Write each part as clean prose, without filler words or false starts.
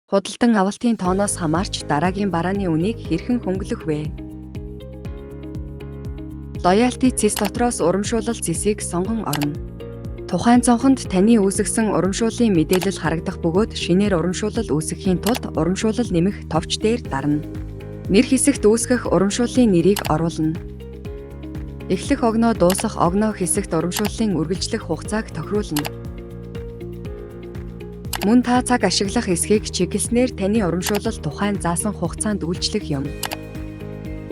Худалдан авалтын тооноос хамаарч дараагийн барааны үнийг хэрхэн хөнгөлөх вэ? Лоялти цэс дотроос урамшуулал цэсийг сонгон орно. Тухайн цонхонд таны үүсгэсэн урамшууллын мэдээлэл харагдах бөгөөд шинээр урамшуулал үүсгэхийн тулд урамшуулал нэмэх товч дээр дарна. Нэр хэсэгт үүсгэх урамшууллын нэрийг оруулна. Эхлэх огноо дуусах огноо хэсэгт урамшууллын үргэлжлэх хугацааг тохируулна. Мөн та цаг ашиглах эсхийг чиглэснээр таны урамшуулал тухайн заасан хугацаанд үйлчлэх юм.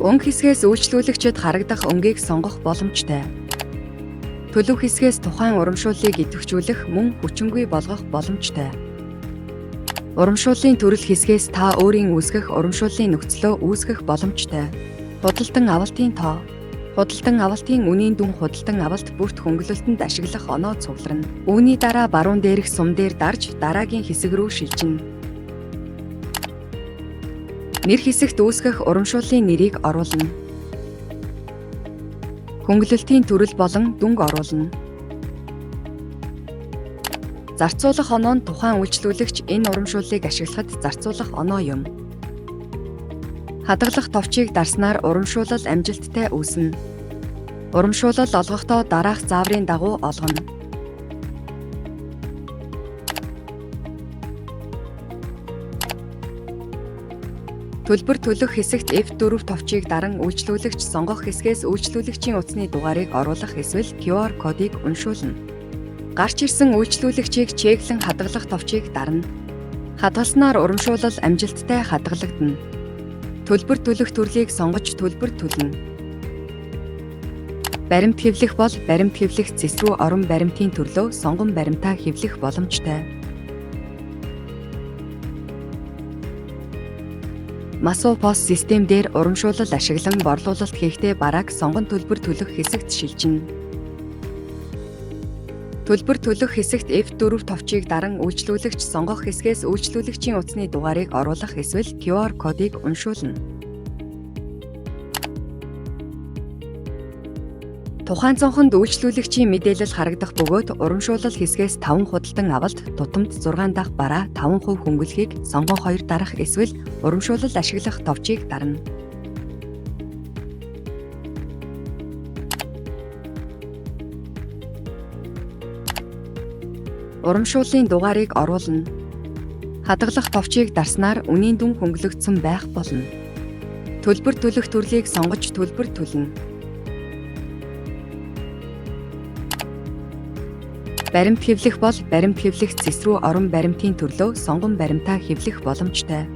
Өнгө хэсгээс үйлчлүүлэгчид харагдах өнгийг сонгох боломжтой. Төлөв хэсгээс тухайн урамшууллыг идэвхжүүлэх мөн хүчингүй болгох боломжтой. Урамшууллын төрөл хэсгээс та өөрийн үүсгэх урамшууллын нөхцлөө үүсгэх боломжтой. Худалдан авалтын тоо. Худалдан авалтын үнийн дүн худалдан авалт бүрт хөнгөлөлтөнд ашиглах оноо цугларна. Үүний дараа баруун дээрх сум дээр дарж дараагийн хэсэг рүү шилжинэ. Нэр хэсэгт үүсгэх урамшууллын нэрийг оруулна. Хөнгөлөлтийн төрөл болон дүнг оруулна. Зарцуулах оноо нь тухайн үйлчлүүлэгч энэ урамшууллыг ашиглахад зарцуулах оноо юм. Хадгалах товчийг дарснаар урамшуулал амжилттай үүснэ. Урамшуулал олгохдоо дараах зааврын дагуу олгоно. Төлбөр төлөх хэсэгт F4 товчийг даран үйлчлүүлэгч сонгох хэсгээс үйлчлүүлэгчийн утасны дугаарыг оруулах эсвэл QR кодыг уншуулна. Гарч ирсэн үйлчлүүлэгчийг чеклэн хадгалах товчийг дарна. Хадгалснаар урамшуулал амжилттай хадгалагдана. Төлбөр төлөх төрлийг сонгож төлбөр төлнө. Баримт хэвлэх бол баримт хэвлэх цэс рүү орон баримтын төрлөө сонгон баримтаа хэвлэх боломжтой. Масуу POS систем дээр урамшуулал ашиглан борлуулалт хийхдээ барааг сонгон төлбөр төлөх хэсэгт шилжинэ. Төлбөр төлөх хэсэгт F4 товчийг даран үйлчлүүлэгч сонгох хэсгээс үйлчлүүлэгчийн утасны дугаарыг оруулах эсвэл QR кодыг уншуулна. Тухайн цонхонд үйлчлүүлэгчийн мэдээлэл харагдах бөгөөд урамшуулал хэсгээс 5 худалдан авалт, тутамд 6 дахь бараа 5% хөнгөлөхийг сонгон 2 дарах эсвэл урамшуулал ашиглах товчийг дарна. Урамшууллын дугаарыг оруулна. Хадгалах товчийг дарснаар үнийн дүн хөнгөлөгдсөн байх болно. Төлбөр төлөх төрлийг сонгож төлбөр төлнө. Баримт хэвлэх бол баримт хэвлэх цэс рүү орон баримтын төрлөө сонгон баримтаа хэвлэх боломжтой.